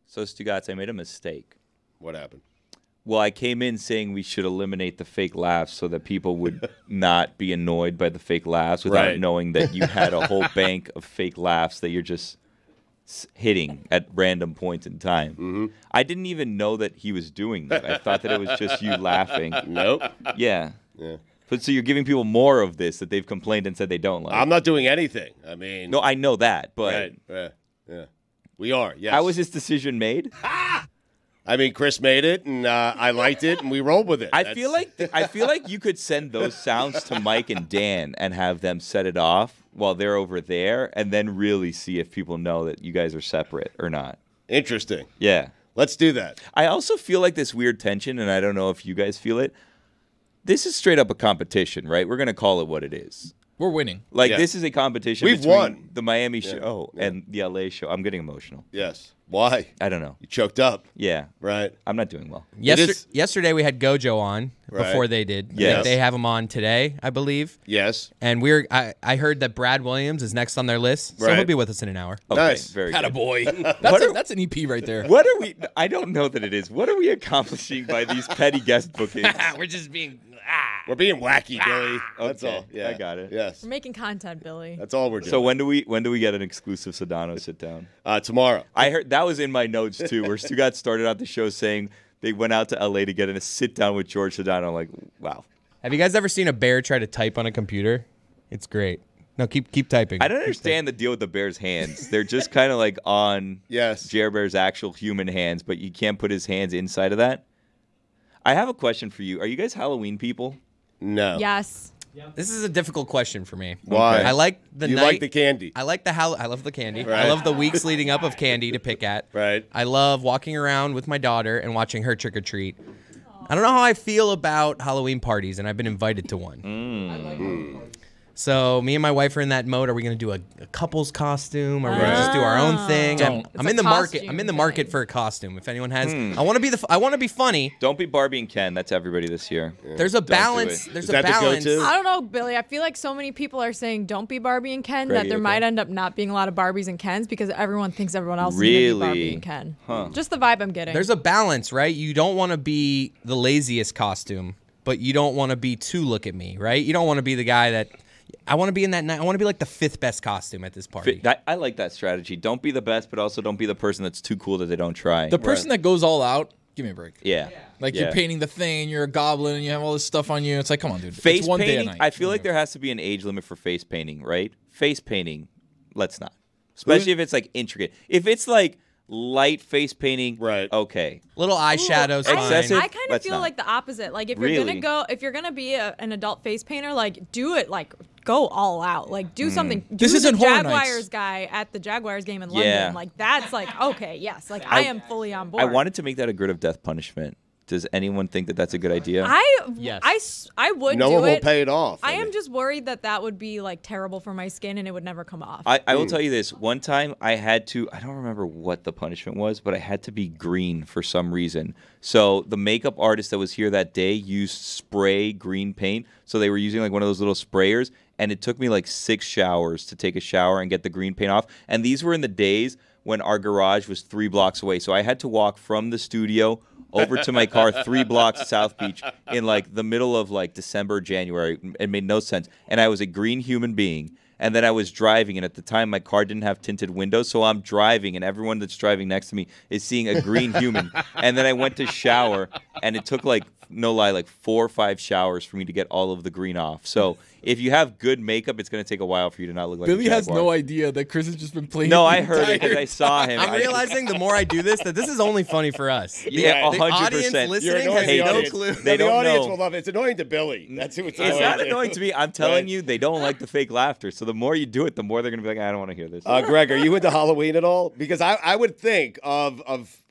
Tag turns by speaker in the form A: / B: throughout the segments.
A: So, Stugotz, I made a mistake.
B: What happened?
A: Well, I came in saying we should eliminate the fake laughs so that people would not be annoyed by the fake laughs without knowing that you had a whole bank of fake laughs that you're just hitting at random points in time.
B: Mm-hmm.
A: I didn't even know that he was doing that. I thought that it was just you laughing.
B: Nope.
A: Yeah.
B: Yeah.
A: But so you're giving people more of this that they've complained and said they don't like.
B: I'm not doing anything. I mean.
A: No, I know that, but
B: Right. Yeah. We are, yes.
A: how was this decision made?
B: I mean, Chris made it, and I liked it, and we rolled with it.
A: I feel like you could send those sounds to Mike and Dan and have them set it off while they're over there, and then really see if people know that you guys are separate or not.
B: Interesting.
A: Yeah.
B: Let's do that.
A: I also feel like this weird tension, and I don't know if you guys feel it. This is straight up a competition, right? We're going to call it what it is.
C: We're winning.
A: Like, this is a competition
B: We've
A: between
B: won.
A: the Miami show and the LA show. I'm getting emotional.
B: Yes. Why?
A: I don't know.
B: You choked up.
A: Yeah.
B: Right.
A: I'm not doing well.
D: Yesterday we had Gojo on before they did.
A: Yes.
D: They have him on today, I believe.
B: Yes.
D: And I heard that Brad Williams is next on their list, so he'll be with us in an hour.
A: Okay,
B: Nice.
A: Very good.
C: Attaboy. That's an EP right there.
A: What are we? I don't know that it is. What are we accomplishing by these petty guest bookings?
D: We're just being
B: We're being wacky, Billy. That's
A: Okay,
B: all. Yeah.
A: I got it.
B: Yes.
E: We're making content, Billy.
B: That's all we're doing.
A: So when do we get an exclusive Sedano sit down?
B: Tomorrow.
A: I heard that was in my notes too, where Stugat started out the show saying they went out to LA to get in a sit down with George Sedano. I'm like, wow.
D: Have you guys ever seen a bear try to type on a computer? It's great. No, keep typing.
A: I don't understand the deal with the bear's hands. They're just kind of like on Jer Bear's actual human hands, but you can't put his hands inside of that. I have a question for you. Are you guys Halloween people?
B: No.
E: Yes.
D: This is a difficult question for me.
B: Why?
D: I like the
B: You
D: night.
B: like the candy.
D: I like I love the candy.
B: Right.
D: I love the weeks leading up of candy to pick at.
B: Right.
D: I love walking around with my daughter and watching her trick or treat. I don't know how I feel about Halloween parties, and I've been invited to one. So me and my wife are in that mode. Are we going to do a couple's costume? Are we going to just do our own thing? I'm in the market. I'm in the market for a costume. If anyone has, I want to be funny.
A: Don't be Barbie and Ken. That's everybody this year.
D: There's a
A: Don't do
D: balance.
A: it.
D: There's
B: Is
D: a
B: that the
D: balance.
B: go-to?
E: I don't know, Billy. I feel like so many people are saying don't be Barbie and Ken
A: Grady,
E: that there
A: okay.
E: might end up not being a lot of Barbies and Kens because everyone thinks everyone else is
A: Really?
E: going to be Barbie and Ken.
A: Huh.
E: Just the vibe I'm getting.
D: There's a balance, right? You don't want to be the laziest costume, but you don't want to be too look at me, right? You don't want to be the guy that I want to be in that night. I want to be like the 5th best costume at this party.
A: I like that strategy. Don't be the best, but also don't be the person that's too cool that they don't try.
C: The person that goes all out, give me a break.
A: Yeah.
C: Like
A: Yeah.
C: you're painting the thing, and you're a goblin, and you have all this stuff on you. It's like, come on, dude.
A: Face
C: it's one day a
A: painting,
C: night.
A: I feel like there has to be an age limit for face painting, right? Face painting, let's not. Especially if it's like intricate. If it's like light face painting,
B: Right.
A: okay.
D: Little eyeshadows, fine.
A: Excessive?
E: I kind of
A: Let's
E: feel
A: not.
E: like the opposite. Like if
A: Really?
E: you're gonna be an adult face painter, like do it, like go all out, like do something.
C: This
E: do
C: isn't
E: the
C: Horror
E: Jaguars
C: Nights.
E: guy at the Jaguars game in
A: Yeah.
E: London. Like that's like okay, yes, like I am fully on board.
A: I wanted to make that a grid of death punishment. Does anyone think that that's a good idea?
E: I would
B: No
E: do
B: one will
E: it.
B: pay it off.
E: I
B: mean,
E: am just worried that would be like terrible for my skin and it would never come off.
A: I will tell you this. One time I had to, I don't remember what the punishment was, but I had to be green for some reason. So the makeup artist that was here that day used spray green paint. So they were using like one of those little sprayers. And it took me like 6 showers to take a shower and get the green paint off. And these were in the days when our garage was 3 blocks away. So I had to walk from the studio over to my car 3 blocks to South Beach in like the middle of like December, January. It made no sense. And I was a green human being. And then I was driving, and at the time my car didn't have tinted windows, so I'm driving, and everyone that's driving next to me is seeing a green human. And then I went to shower, and it took like, no lie, like 4 or 5 showers for me to get all of the green off. So if you have good makeup, it's going to take a while for you to not look like
C: Billy
A: a
C: has
A: jaguar.
C: no idea that Chris has just been playing.
A: No,
C: the
A: I heard it
C: entire
A: because I saw him.
D: I'm realizing the more I do this that this is only funny for us.
A: Yeah,
D: The
A: 100%.
D: audience
B: You're
D: listening
B: annoying
D: has
B: the
D: no
B: audience.
D: clue.
A: They
B: the
A: don't
B: audience
A: know.
B: will love it. It's annoying to Billy. That's who it's
A: It's not
B: to.
A: annoying to me. I'm telling
B: Right.
A: you, they don't like the fake laughter. So the more you do it, the more they're going to be like, I don't want to hear this.
B: Greg, are you into Halloween at all? Because I would think of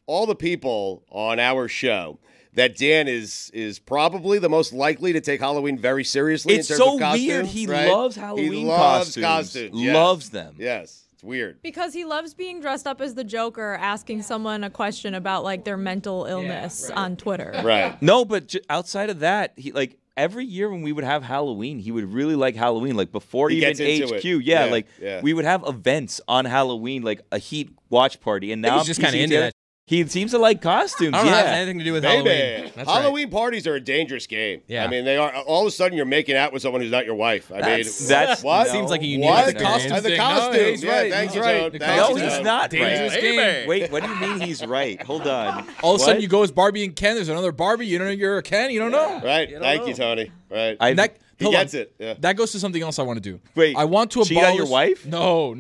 B: all the people on our show that Dan is probably the most likely to take Halloween very seriously.
A: It's
B: in terms
A: so
B: of costumes,
A: weird. He
B: right?
A: loves Halloween
B: He loves
A: costumes.
B: Yes.
A: Loves them.
B: Yes, it's weird.
E: because he loves being dressed up as the Joker, asking someone a question about like their mental illness on Twitter.
B: Right.
A: No, but outside of that, he like every year when we would have Halloween, he would really like Halloween. Like before
B: He
A: even
B: gets into
A: HQ,
B: it.
A: yeah,
B: Yeah,
A: like
B: yeah.
A: we would have events on Halloween, like a Heat watch party. And now
D: He's
A: I'm
D: just kind of
A: piecing
D: into
A: together-
D: that.
A: He seems to like costumes.
D: I don't know, it has
A: Yeah.
D: anything to do with
B: Baby,
D: Halloween. That's
B: Halloween parties are a dangerous game.
D: Yeah.
B: I mean, they are. All of a sudden, you're making out with someone who's not your wife. I mean,
A: That's
B: what?
D: Seems like a unique
B: What?
D: experience.
B: The
C: thing.
B: costume.
C: No, he's right.
B: Thank
C: He's
B: you,
C: right.
B: Joan.
C: The
B: Thank
A: No,
B: you,
A: he's
B: Joan.
A: not
C: Dangerous
A: right.
C: game.
A: Wait, what do you mean he's right? Hold on.
C: All of a sudden,
A: What?
C: you go as Barbie and Ken. There's another Barbie. You don't know you're a Ken. You don't know.
B: Right. Thank you, Tony. Right.
A: I-
C: That,
B: he
C: hold on.
B: gets it. Yeah.
C: That goes to something else I want to do.
A: Wait,
C: I want to
A: cheat
C: abolish.
A: on your wife?
C: No.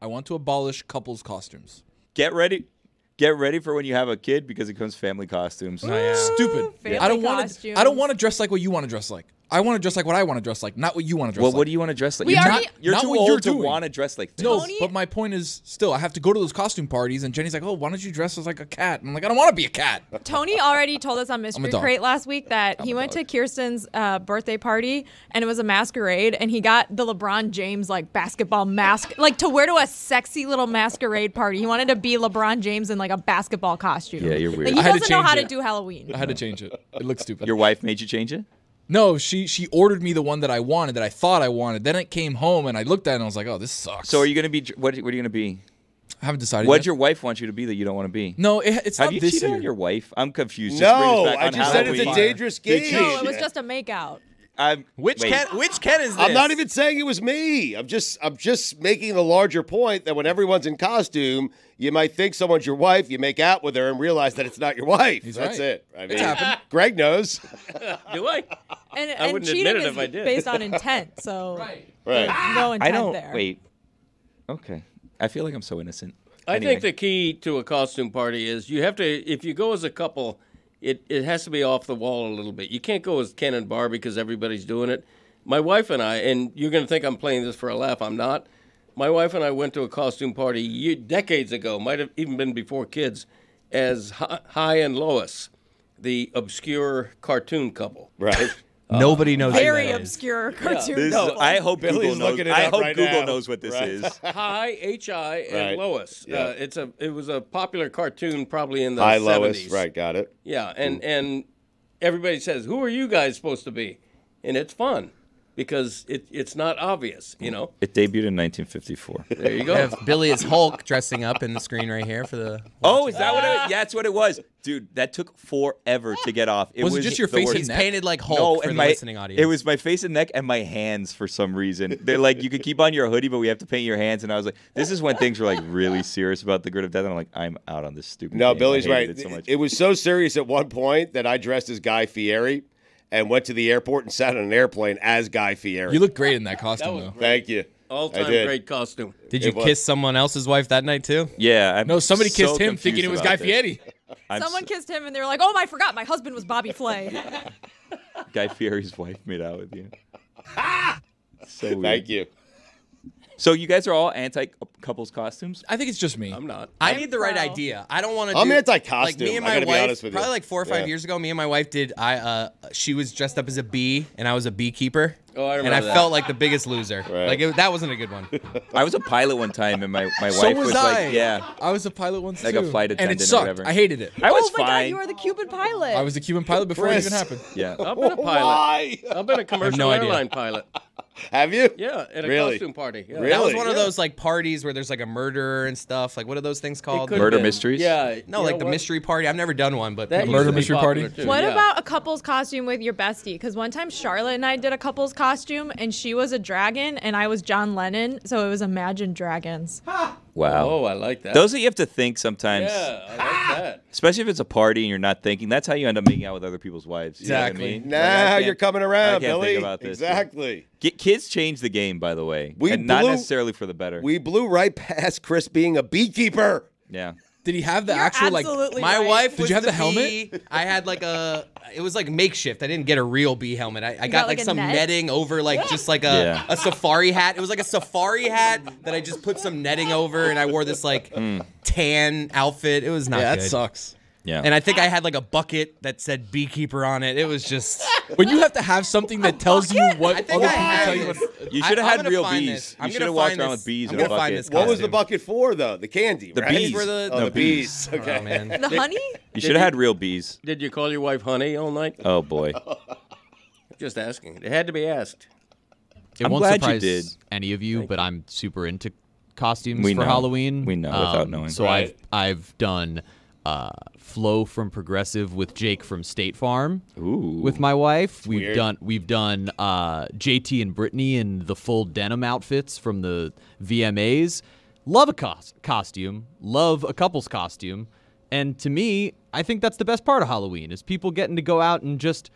C: I want to abolish couples costumes.
A: Get ready. Get ready for when you have a kid because it comes family costumes.
C: Stupid.
E: Family
C: I don't want to.
E: costumes.
C: I don't want to dress like what you want to dress like. I want to dress like what I want to dress like, not what you want to dress
A: Well,
C: like.
A: what do you want to dress like?
E: We
A: You're
E: already-
A: you're
C: Not
A: too
C: what
A: old
C: you're
A: to
C: doing.
A: want to dress like this.
C: No,
E: Tony-
C: but my point is still I have to go to those costume parties, and Jenny's like, "Oh, why don't you dress as like a cat?" And I'm like, "I don't want to be a cat."
E: Tony already told us on Mystery
C: dog.
E: Crate last week that he went to Kirsten's birthday party and it was a masquerade and he got the LeBron James like basketball mask like to wear to a sexy little masquerade party. He wanted to be LeBron James in like a basketball costume.
A: Yeah, you're weird.
E: Like, he
C: I had to
E: doesn't know
C: change
E: how to
C: it.
E: do Halloween.
C: I had to change it. It looks stupid.
A: Your wife made you change it?
C: No, she ordered me the one that I wanted, that I thought I wanted. Then it came home, and I looked at it, and I was like, "Oh, this sucks."
A: So are you going to be? What are you going to be?
C: I haven't decided.
A: What'd
C: yet.
A: your wife want you to be that you don't want to be?
C: No, it's
A: Have
C: not
A: you
C: this
A: cheated
C: year.
A: on your wife? I'm confused. Just bring
B: No,
A: us back
B: I
A: on
B: just said it's a
A: Halloween.
B: dangerous game.
E: No, it was just a makeout.
D: Which
A: wait.
D: Ken is this?
B: I'm not even saying it was me. I'm just making the larger point that when everyone's in costume, you might think someone's your wife, you make out with her and realize that it's not your wife. That's
C: right.
B: it. I mean,
C: happened.
B: Greg knows.
F: Do I?
E: And
F: wouldn't
E: cheating
F: admit it
E: is
F: if I did.
E: based on intent, so
B: Right.
E: no intent
A: I don't.
E: there.
A: Wait. Okay. I feel like I'm so innocent.
F: I
A: Anyway.
F: think the key to a costume party is you have to, if you go as a couple, it has to be off the wall a little bit. You can't go as Ken and Barbie because everybody's doing it. My wife and I, and you're going to think I'm playing this for a laugh, I'm not. My wife and I went to a costume party decades ago, might have even been before kids, as Hi and Lois, the obscure cartoon couple.
B: Right.
D: Nobody knows. who
E: Very
D: that is.
E: obscure cartoon.
A: This,
E: couple.
A: I hope
B: Billy's
A: Google knows.
B: looking it
A: I
B: up
A: hope
B: right
A: Google
B: now.
A: knows what this
B: Right.
A: is.
F: Hi, H-I, and
B: Right.
F: Lois.
B: Yeah.
F: It was a popular cartoon probably in the
B: Hi,
F: 70s.
B: Lois. Right, got it.
F: Yeah, and everybody says, "Who are you guys supposed to be?" And it's fun because it's not obvious, you know.
A: It debuted in 1954.
F: There you
D: We
F: go.
D: have Billy as Hulk dressing up in the screen right here for the.
A: Oh, is that what it? Yeah, that's what it was, dude. That took forever to get off. It
C: Was it
A: was
C: just your
A: the
C: face
A: worst.
C: and
D: He's
C: neck?
D: painted like Hulk
A: No,
D: for
A: and
D: the
A: my
D: listening audience.
A: it was my face and neck and my hands for some reason. They're like, you could keep on your hoodie, but we have to paint your hands. And I was like, this is when things were like really serious about the grid of death. And I'm like, I'm out on this stupid.
B: No,
A: game.
B: Billy's
A: I hated
B: right.
A: It, so much.
B: It was so serious at one point that I dressed as Guy Fieri and went to the airport and sat on an airplane as Guy Fieri.
C: You look great in that costume, though.
B: Thank you. I
F: All-time
B: did.
F: great costume.
D: Did you
B: it was-
D: kiss someone else's wife that night too?
A: Yeah. I'm
C: No, somebody
A: so
C: kissed him
A: confused
C: thinking it was
A: about
C: Guy
A: this.
C: Fieri.
A: I'm
E: Someone
A: so-
E: kissed him and they were like, "Oh, I forgot. My husband was Bobby Flay."
A: Guy Fieri's wife made out with you. So weird.
B: Thank you.
A: So you guys are all anti-couples costumes?
C: I think it's just me.
F: I'm not.
D: I need the right
E: pro.
D: idea. I don't want to.
B: I'm anti-costume,
D: Like me and
B: I
D: my
B: gotta be
D: wife,
B: honest with you.
D: probably like 4 or 5
B: Yeah.
D: years ago, me and my wife did. She was dressed up as a bee, and I was a beekeeper.
F: Oh, I
D: And
F: remember
D: I
F: that.
D: felt like the biggest loser.
B: Right.
D: Like that wasn't a good one.
A: I was a pilot one time, and my
C: So
A: wife was
C: I.
A: like, yeah.
C: I was a pilot once
A: Like
C: too.
A: a flight
C: and
A: attendant
C: it
A: or
C: sucked.
A: whatever.
C: I hated it.
A: I was
E: Oh my God,
A: fine.
E: you were the Cuban pilot.
C: I was a Cuban pilot before
B: Chris.
C: it even happened.
A: Yeah.
F: I've been a pilot.
B: Why?
F: I've been a commercial
D: no idea.
F: airline pilot.
B: Have you?
F: Yeah, at a
B: Really?
F: costume party. Yeah.
B: Really?
D: That was one of
F: Yeah.
D: those like parties where there's like a murderer and stuff. Like what are those things
F: It
D: called?
F: could have
A: Murder
F: been.
A: mysteries?
F: Yeah.
D: No,
F: you
D: like
F: know
D: the
F: what?
D: mystery party. I've never done one, but
F: That
D: people-
F: used
C: Murder
F: to be
C: mystery
F: popular,
C: party?
F: too,
E: What
F: yeah.
E: about a couple's costume with your bestie? Because one time Charlotte and I did a couple's costume, and she was a dragon, and I was John Lennon, so it was Imagine Dragons.
A: Wow.
F: Oh, I like that.
A: Those that you have to think sometimes,
F: Yeah, I like that.
A: especially if it's a party and you're not thinking. That's how you end up making out with other people's wives. You know what I
D: Exactly.
A: mean?
B: Nah,
A: Like, I can't-
B: you're coming
A: I
B: around,
A: can't
B: Billy.
A: think about this.
B: Exactly.
A: Kids change the game, by the way,
B: We
A: and not
B: blew-
A: necessarily for the better.
B: We blew right past Chris being a beekeeper.
A: yeah.
C: Did he have the
E: You're
C: actual like?
E: absolutely
D: My
E: right.
D: wife
C: Did
D: was
C: you have the helmet?
D: bee. I had like it was like makeshift. I didn't get a real bee helmet. I got
E: got,
D: like
E: like, a
D: some
E: net?
D: netting over like just like
A: Yeah.
D: a safari hat. It was like a safari hat that I just put some netting over, and I wore this like tan outfit. It was not
C: Yeah,
D: good.
C: that sucks.
A: Yeah.
D: And I think I had like a bucket that said beekeeper on it. It was just.
C: When you have to have something that tells you what
D: I
C: other
D: think
C: people
D: I had
C: tell you
D: this.
C: what.
A: You should have
D: I'm
A: had
D: gonna
A: real
D: find
A: bees.
D: this.
A: You
D: I'm
A: should
D: gonna
A: have walked
D: find
A: around
D: this.
A: with bees
D: I'm
A: in a
D: gonna find
A: bucket.
D: this
B: What was the
D: costume.
B: bucket for, though? The candy,
A: The
B: right?
A: bees.
D: Were the-
B: Oh,
A: The
B: the bees. Okay.
D: Oh man.
E: The honey?
A: You should have had real bees.
F: Did you call your wife honey all night?
A: Oh boy.
F: Just asking. It had to be asked.
G: It
A: I'm
G: won't
A: glad you
G: surprise
A: did.
G: any of you, but I'm super into costumes
A: We
G: for
A: know.
G: Halloween.
A: We know without knowing.
G: So
B: Right.
G: I've done Flo from Progressive with Jake from State Farm with my wife. We've
B: weird.
G: done JT and Brittany in the full denim outfits from the VMAs. Love a costume. Love a couple's costume. And to me, I think that's the best part of Halloween is people getting to go out and just,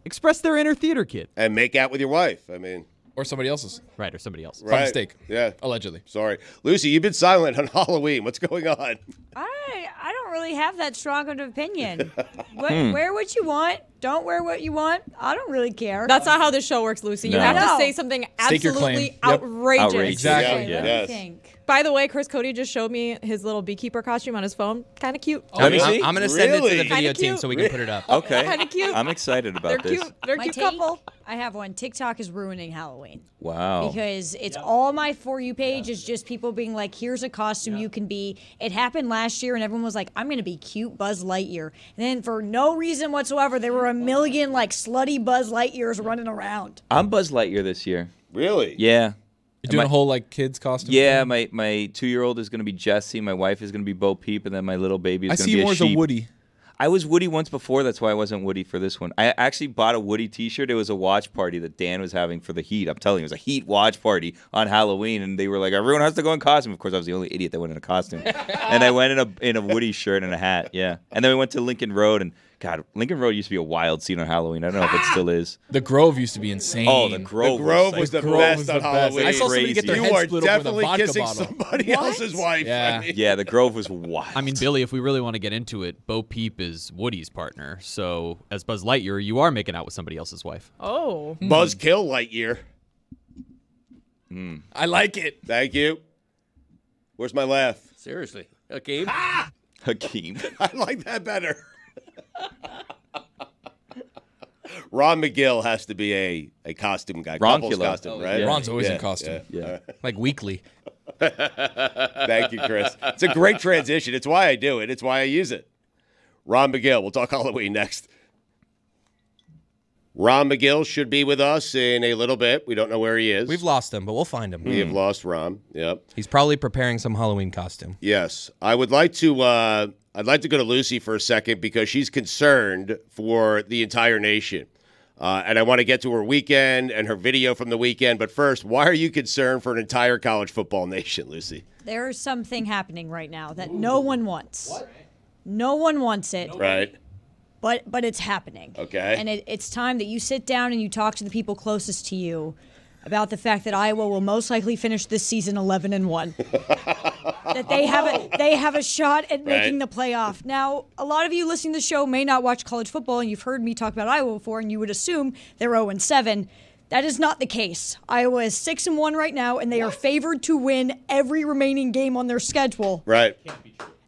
G: express their inner theater kid.
B: And make out with your wife. I mean,
C: Or somebody else's.
G: Right, or somebody else.
B: right.
C: mistake.
B: Yeah.
C: Allegedly.
B: Sorry. Lucy, you've been silent on Halloween. What's going on?
H: I don't really have that strong of an opinion. Wear what you want. Don't wear what you want. I don't really care.
E: That's not how this show works, Lucy. You
A: No.
E: have to
H: No.
E: say something
C: Stake your claim.
E: absolutely
C: Yep.
E: outrageous.
A: Outrageous.
C: Exactly.
B: Yeah.
H: Let me
B: Yes.
H: think.
E: By the way, Chris Cody just showed me his little beekeeper costume on his phone. Kind of cute.
A: Let me see.
D: I'm going to send it to
B: Really?
D: the video
E: Kinda
D: team
E: cute.
D: so we can put it up.
A: Okay.
E: Kinda cute.
A: I'm excited
E: They're
A: about this.
E: cute. They're a
H: My
E: cute
H: take,
E: couple.
H: I have one. TikTok is ruining Halloween.
A: Wow.
H: Because it's all my For You page is just people being like, here's a costume you can be. It happened last year and everyone was like, I'm going to be cute Buzz Lightyear. And then for no reason whatsoever, there were a million like slutty Buzz Lightyears running around.
A: I'm Buzz Lightyear this year.
B: Really?
A: Yeah.
C: You're doing a whole like kids costume.
A: Yeah,
C: thing?
A: my 2-year-old is going to be Jessie. My wife is going to be Bo Peep, and then my little baby is
C: I
A: going to
C: see
A: be
C: you more
A: a
C: as a
A: sheep.
C: Woody.
A: I was Woody once before. That's why I wasn't Woody for this one. I actually bought a Woody T-shirt. It was a watch party that Dan was having for the Heat. I'm telling you, it was a Heat watch party on Halloween, and they were like, everyone has to go in costume. Of course, I was the only idiot that went in a costume, and I went in a Woody shirt and a hat. Yeah, and then we went to Lincoln Road, and God, Lincoln Road used to be a wild scene on Halloween. I don't know if it still is.
C: The Grove used to be insane.
A: Oh, the Grove.
B: The Grove was
A: like-
B: the
C: Grove
B: best
C: was
B: on
C: the best.
B: Halloween.
C: I saw somebody get their
A: Crazy.
B: You
C: head
B: are
C: split open with a
B: definitely
C: vodka
B: kissing
C: bottle.
B: somebody else's wife.
C: Yeah.
B: I mean,
A: Yeah, the Grove was wild.
G: I mean, Billy, if we really want to get into it, Bo Peep is Woody's partner. So as Buzz Lightyear, you are making out with somebody else's wife.
E: Oh.
B: Buzz Kill Lightyear.
C: I like it.
B: Thank you. Where's my laugh?
F: Seriously. Okay.
A: Hakeem.
B: I like that better. Ron McGill has to be a costume guy. Couples
A: Ronculo.
B: costume, right?
A: yeah.
C: Ron's always
B: Yeah,
C: in costume.
A: Yeah.
D: Like weekly.
B: Thank you, Chris. It's a great transition. It's why I do it. It's why I use it. Ron McGill. We'll talk Halloween next. Ron McGill should be with us in a little bit. We don't know where he is.
D: We've lost him, but we'll find him.
B: We have lost Ron. Yep.
D: He's probably preparing some Halloween costume.
B: Yes. I would like to I'd like to go to Lucy for a second because she's concerned for the entire nation. And I want to get to her weekend and her video from the weekend. But first, why are you concerned for an entire college football nation, Lucy?
H: There is something happening right now that no one wants. What? No one wants it.
B: Right.
H: But it's happening.
B: Okay.
H: And it's time that you sit down and you talk to the people closest to you about the fact that Iowa will most likely finish this season 11-1. That they have a shot at making the playoff. Now, a lot of you listening to the show may not watch college football, and you've heard me talk about Iowa before, and you would assume they're 0-7. That is not the case. Iowa is 6-1 right now, and they are favored to win every remaining game on their schedule.
B: Right.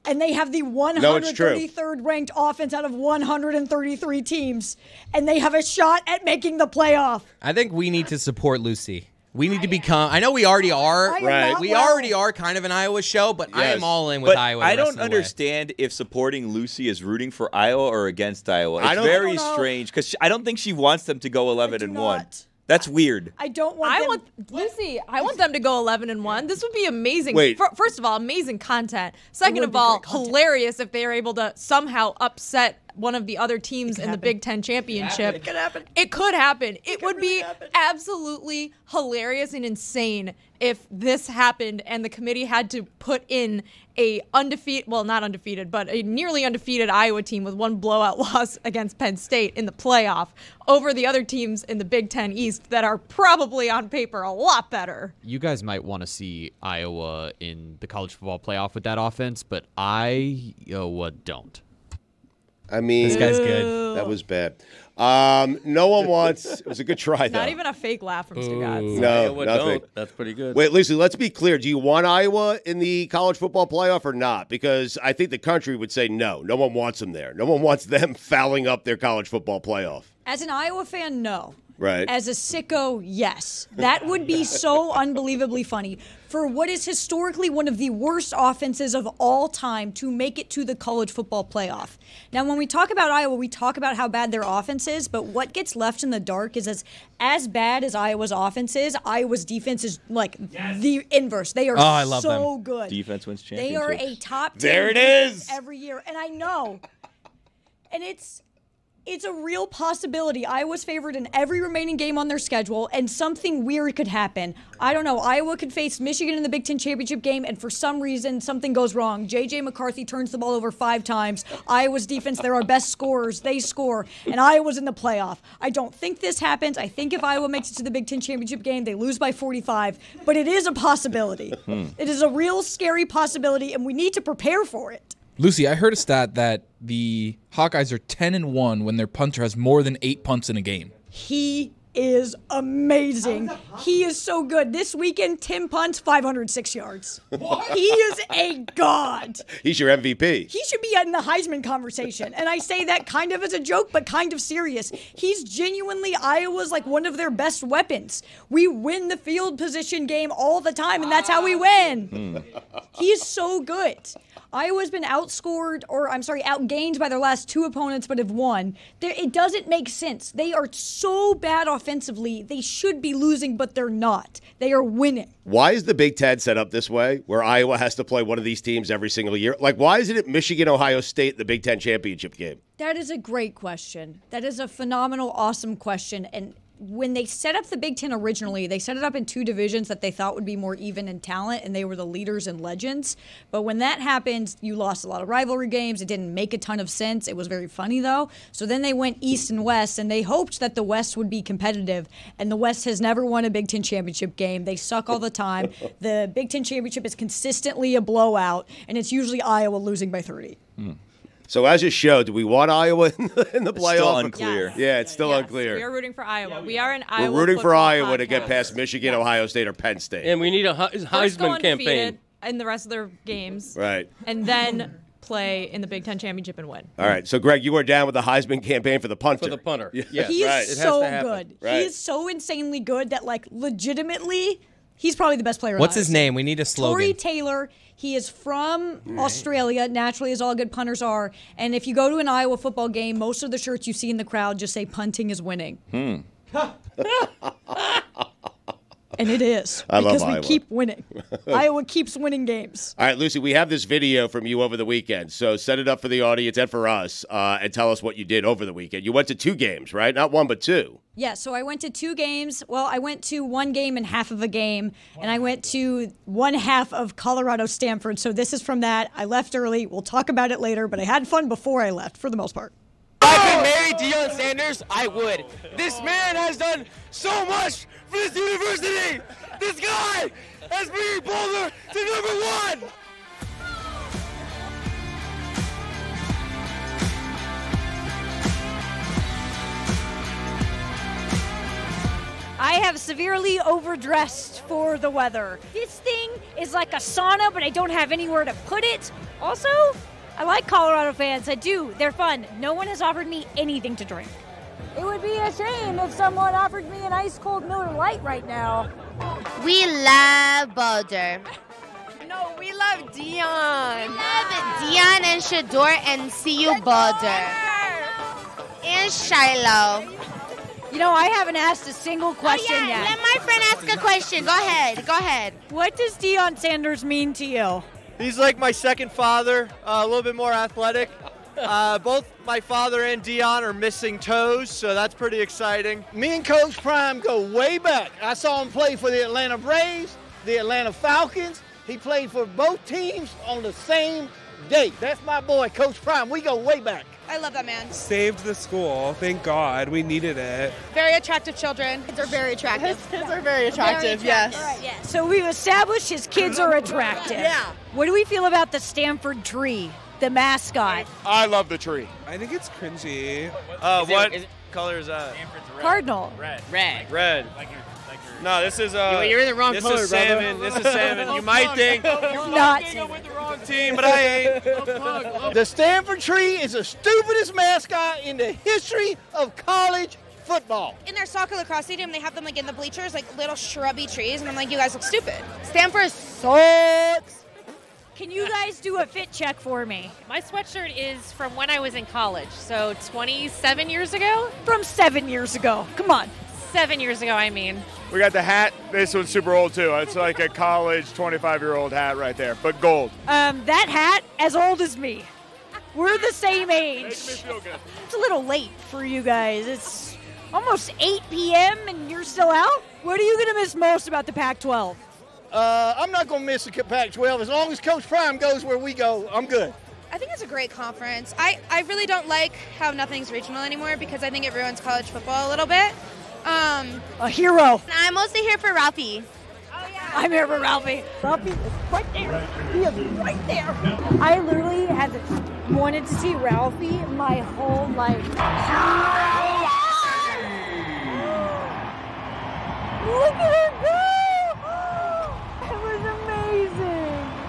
H: And they have the
B: it's true.
H: 133rd ranked offense out of 133 teams. And they have a shot at making the playoff.
D: I think we need to support Lucy. We need to become. I know we already are.
H: I am
B: Right.
H: not
D: We
H: well.
D: already are kind of an Iowa show, but I
B: Yes.
D: am all in with
A: But
D: Iowa.
A: I
D: the rest
A: don't
D: of the way.
A: understand if supporting Lucy is rooting for Iowa or against Iowa. It's
B: I don't
A: very
H: know.
A: strange because I don't think she wants them to go 11-1.
H: not.
A: That's weird.
H: I don't want them.
E: Lucy. I want them to go 11-1. This would be amazing.
B: Wait.
E: First of all, amazing content. Second
H: would
E: of
H: be
E: all,
H: great content.
E: hilarious if they are able to somehow upset one of the other teams in the Big Ten championship.
H: It could happen.
E: It could happen. It would be absolutely hilarious and insane if this happened and the committee had to put in a not undefeated, but a nearly undefeated Iowa team with one blowout loss against Penn State in the playoff over the other teams in the Big Ten East that are probably on paper a lot better.
G: You guys might want to see Iowa in the college football playoff with that offense, but Iowa don't.
B: I mean,
D: This guy's good.
B: that was bad. No one wants. It was a good try, though.
E: Not even a fake laugh from Stugotz.
B: No,
F: Iowa
B: nothing.
F: don't. That's pretty good.
B: Wait, Lucy, let's be clear. Do you want Iowa in the college football playoff or not? Because I think the country would say no. No one wants them there. No one wants them fouling up their college football playoff.
H: As an Iowa fan, no.
B: Right.
H: As a sicko, yes. That would be so unbelievably funny. For what is historically one of the worst offenses of all time to make it to the college football playoff. Now, when we talk about Iowa, we talk about how bad their offense is, but what gets left in the dark is as bad as Iowa's offense is, Iowa's defense is like the inverse. They are
D: I love
H: so
D: them.
H: good.
A: Defense wins
H: They
A: championships.
H: are a top 10
B: There it
H: defense
B: is.
H: every year, and I know. And it's a real possibility. Iowa's favored in every remaining game on their schedule, and something weird could happen. I don't know. Iowa could face Michigan in the Big Ten championship game, and for some reason, something goes wrong. J.J. McCarthy turns the ball over 5 times. Iowa's defense, they're our best scorers. They score, and Iowa's in the playoff. I don't think this happens. I think if Iowa makes it to the Big Ten championship game, they lose by 45, but it is a possibility. It is a real scary possibility, and we need to prepare for it.
C: Lucy, I heard a stat that the Hawkeyes are 10-1 when their punter has more than 8 punts in a game.
H: He is amazing. He is so good. This weekend, 10 punts, 506 yards. He is a god.
B: He's your MVP.
H: He should be in the Heisman conversation. And I say that kind of as a joke, but kind of serious. He's genuinely Iowa's like one of their best weapons. We win the field position game all the time, and that's how we win. He is so good. Iowa's been outgained by their last 2 opponents, but have won. It doesn't make sense. They are so bad offensively. They should be losing, but they're not. They are winning.
B: Why is the Big Ten set up this way, where Iowa has to play one of these teams every single year? Like, why isn't it Michigan, Ohio State in the Big Ten championship game?
H: That is a great question. That is a phenomenal, awesome question. And when they set up the Big Ten originally, they set it up in 2 divisions that they thought would be more even in talent, and they were the leaders and legends. But when that happened, you lost a lot of rivalry games. It didn't make a ton of sense. It was very funny, though. So then they went East and West, and they hoped that the West would be competitive. And the West has never won a Big Ten championship game. They suck all the time. The Big Ten championship is consistently a blowout, and it's usually Iowa losing by 30.
B: So as a show, do we want Iowa in the playoff?
A: Still unclear.
E: Yes.
B: Yeah, it's still
E: Yes,
B: unclear.
E: We are rooting for Iowa. We are an Iowa.
B: We're rooting for
E: football
B: Iowa to get
E: podcast.
B: past Michigan, Ohio State, or Penn State.
F: And we need a
E: First go
F: Heisman campaign.
E: undefeated in the rest of their games.
B: Right.
E: And then play in the Big Ten championship and win.
B: All right. So, Greg, you are down with the Heisman campaign for the punter.
F: For the punter. Yes,
H: He is
F: right. It has
H: so
F: to happen.
H: good.
B: Right.
H: He is so insanely good that, like, legitimately, he's probably the best player.
D: What's
H: in
D: his
H: Iowa.
D: name? We need a slogan.
H: Tory Taylor. He is from Australia, naturally, as all good punters are. And if you go to an Iowa football game, most of the shirts you see in the crowd just say punting is winning. And it is.
B: I love
H: because we
B: Iowa.
H: keep winning. Iowa keeps winning games.
B: All right, Lucy, we have this video from you over the weekend. So set it up for the audience and for us and tell us what you did over the weekend. You went to 2 games, right? Not 1, but 2.
H: Yeah, so I went to 2 games. Well, I went to 1 game and half of a game, and I went to 1/2 of Colorado Stanford. So this is from that. I left early. We'll talk about it later, but I had fun before I left for the most part.
I: If I could marry Deion Sanders, I would. This man has done so much for this university. This guy has brought Boulder to number 1.
J: I have severely overdressed for the weather. This thing is like a sauna, but I don't have anywhere to put it. Also, I like Colorado fans. I do. They're fun. No one has offered me anything to drink. It would be a shame if someone offered me an ice cold Miller Lite right now.
K: We love Boulder.
J: No, we love Deion.
K: We love Deion and Shador and CU Boulder. And Shiloh.
J: You know, I haven't asked a single question yet.
K: Let my friend ask a question. Go ahead. Go ahead.
J: What does Deion Sanders mean to you?
I: He's like my second father, a little bit more athletic. Both my father and Deion are missing toes, so that's pretty exciting.
L: Me and Coach Prime go way back. I saw him play for the Atlanta Braves, the Atlanta Falcons. He played for both teams on the same day. That's my boy, Coach Prime. We go way back.
J: I love that man.
M: Saved the school. Thank God. We needed it.
J: Very attractive children. Kids are very attractive.
K: His kids are very attractive, yes.
J: Yes. So we've established his kids are attractive.
K: Yeah.
J: What do we feel about the Stanford tree, the mascot?
I: I love the tree.
M: I think it's cringy.
I: What color is that?
J: Cardinal.
I: Red. No, this is
L: You're in the wrong
I: this
L: color,
I: is salmon.
L: brother.
I: This is salmon. You might think
J: Not.
I: with the wrong team, but I ain't.
L: The Stanford tree is the stupidest mascot in the history of college football.
N: In their soccer lacrosse stadium, they have them like in the bleachers, like little shrubby trees, and I'm like, you guys look stupid. Stanford sucks.
J: Can you guys do a fit check for me?
O: My sweatshirt is from when I was in college, so 27 years ago?
J: From 7 years ago. Come on.
O: 7 years ago, I mean.
P: We got the hat. This one's super old, too. It's like a college 25-year-old hat right there, but gold.
J: That hat, as old as me. We're the same age.
P: Makes me feel good.
J: It's a little late for you guys. It's almost 8 p.m. and you're still out? What are you going to miss most about the Pac-12?
L: I'm not going to miss the Pac-12. As long as Coach Prime goes where we go, I'm good.
N: I think it's a great conference. I really don't like how nothing's regional anymore because I think it ruins college football a little bit.
J: A hero.
N: I'm mostly here for Ralphie.
J: I'm here for Ralphie. Ralphie is right there. He is right there. I literally have wanted to see Ralphie my whole life. Look at her go! It was amazing.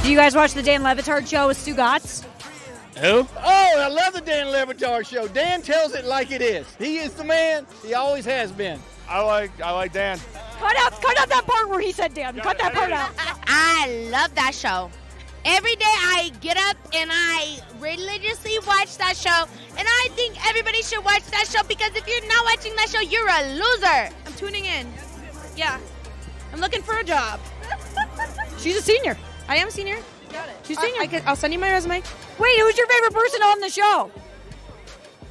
J: Do you guys watch the Dan Le Batard show with Stu Gatz?
L: Who? Oh, I love the Dan Le Batard show. Dan tells it like it is. He is the man. He always has been.
P: I like Dan.
J: Cut out that part where he said Dan. Cut that part out.
K: I love that show. Every day I get up and I religiously watch that show, and I think everybody should watch that show because if you're not watching that show, you're a loser.
N: I'm tuning in. Yeah. I'm looking for a job.
J: She's a senior.
N: I am a senior.
J: Got it.
N: She's senior. I'll send you my resume.
J: Wait, who's your favorite person on the show?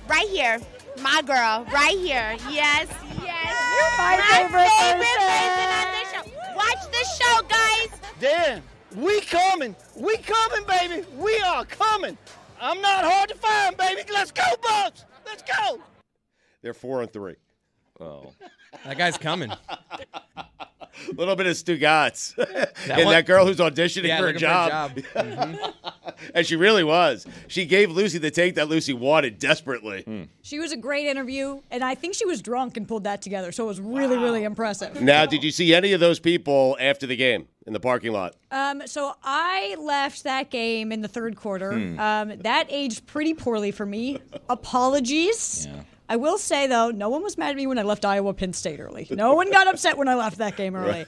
K: Right here. My girl. Right here. Yes.
J: You're my favorite
K: person on this show. Watch this show, guys.
L: Dan, we coming. We coming, baby. We are coming. I'm not hard to find, baby. Let's go, Bucks. Let's go.
B: They're 4-3.
A: Oh.
D: That guy's coming.
B: A little bit of Stu Gatz. That girl who's auditioning for a job. And she really was. She gave Lucy the take that Lucy wanted desperately.
H: She was a great interview, and I think she was drunk and pulled that together, so it was really, really impressive.
B: Now, did you see any of those people after the game in the parking lot?
H: So I left that game in the third quarter. That aged pretty poorly for me. Apologies.
A: Yeah.
H: I will say, though, no one was mad at me when I left Iowa Penn State early. No one got upset when I left that game early.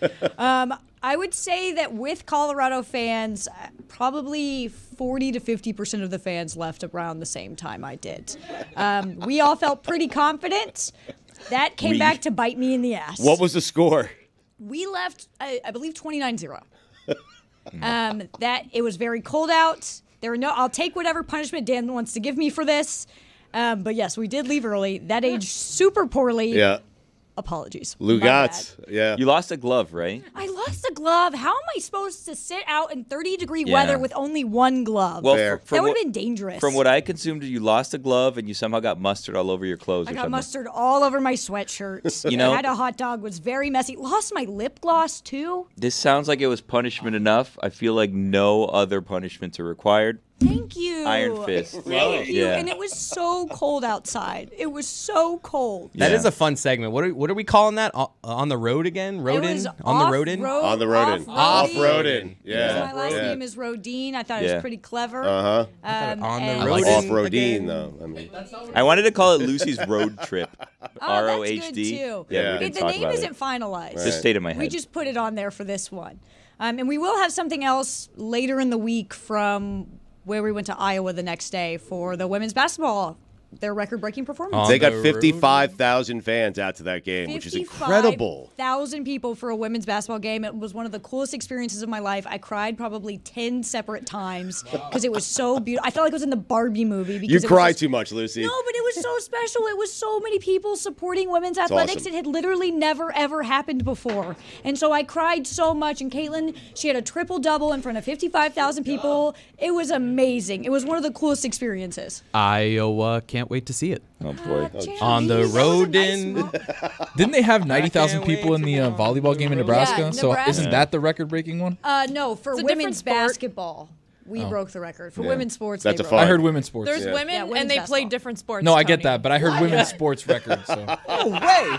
H: I would say that with Colorado fans, probably 40 to 50% of the fans left around the same time I did. We all felt pretty confident. That came back to bite me in the ass.
B: What was the score?
H: We left, I believe, 29-0. That it was very cold out. There were no. I'll take whatever punishment Dan wants to give me for this. But yes, we did leave early. That aged super poorly.
B: Yeah.
H: Apologies.
B: Lou
H: My
B: Gatz.
H: bad.
B: Yeah.
A: You lost a glove, right?
H: I lost a glove. How am I supposed to sit out in 30-degree weather with only one glove?
A: Well,
H: that would have been dangerous.
A: From what I consumed, you lost a glove and you somehow got mustard all over your clothes.
H: I
A: or
H: got
A: something.
H: mustard all over my sweatshirt.
A: You know-
H: I had a hot dog. Was very messy. Lost my lip gloss too.
A: This sounds like it was punishment enough. I feel like no other punishments are required.
H: Thank you.
A: Iron fist.
H: Thank you.
A: Yeah.
H: And it was so cold outside. It was so cold.
D: That is a fun segment. What are we calling that? On the road again? Rodin?
H: was
D: On the Rodin?
B: On the Rodin.
H: Off-roadin'.
B: Yeah.
H: My last name is Rodin. I thought it
A: Yeah.
H: was pretty clever.
B: Uh-huh.
H: On
A: the
B: I like
A: Rodin
B: off-roadine,
A: again.
B: though. I mean,
A: I wanted to call it Lucy's Road Trip.
H: Oh,
A: ROHD.
H: that's good too.
A: Yeah, we didn't
H: The
A: talk
H: name
A: about
H: isn't
A: it.
H: finalized.
A: Just stayed in my
H: We
A: head.
H: just put it on there for this one. And we will have something else later in the week from where we went to Iowa the next day for the women's basketball, their record-breaking performance.
B: they got 55,000 fans out to that game, which is incredible.
H: 55,000 people for a women's basketball game. It was one of the coolest experiences of my life. I cried probably 10 separate times because it was so beautiful. I felt like I was in the Barbie movie. Because
B: You
H: it was
B: cry
H: just-
B: too much, Lucy.
H: No, but it was so special. It was so many people supporting women's athletics.
B: awesome.
H: It had literally never, ever happened before. And so I cried so much. And Caitlin, she had a triple-double in front of 55,000 people. It was amazing. It was one of the coolest experiences.
G: Iowa can't wait to see it.
A: Oh boy.
D: On the Rodin.
C: Didn't they have 90,000 people in the volleyball game in Nebraska?
H: Yeah,
C: So
H: Nebraska.
C: isn't that the record-breaking one?
H: No, for
E: It's a
H: women's
E: different sport.
H: basketball. We
C: Oh.
H: broke the record for
C: Yeah.
H: women's sports.
B: That's
H: they
B: a
H: broke
B: fine.
C: I heard women's sports.
E: There's
B: Yeah.
E: women,
H: women's
E: and they
H: basketball.
E: play different sports.
C: No, I get
E: Tony.
C: that, but I heard women's sports record. So
D: No way.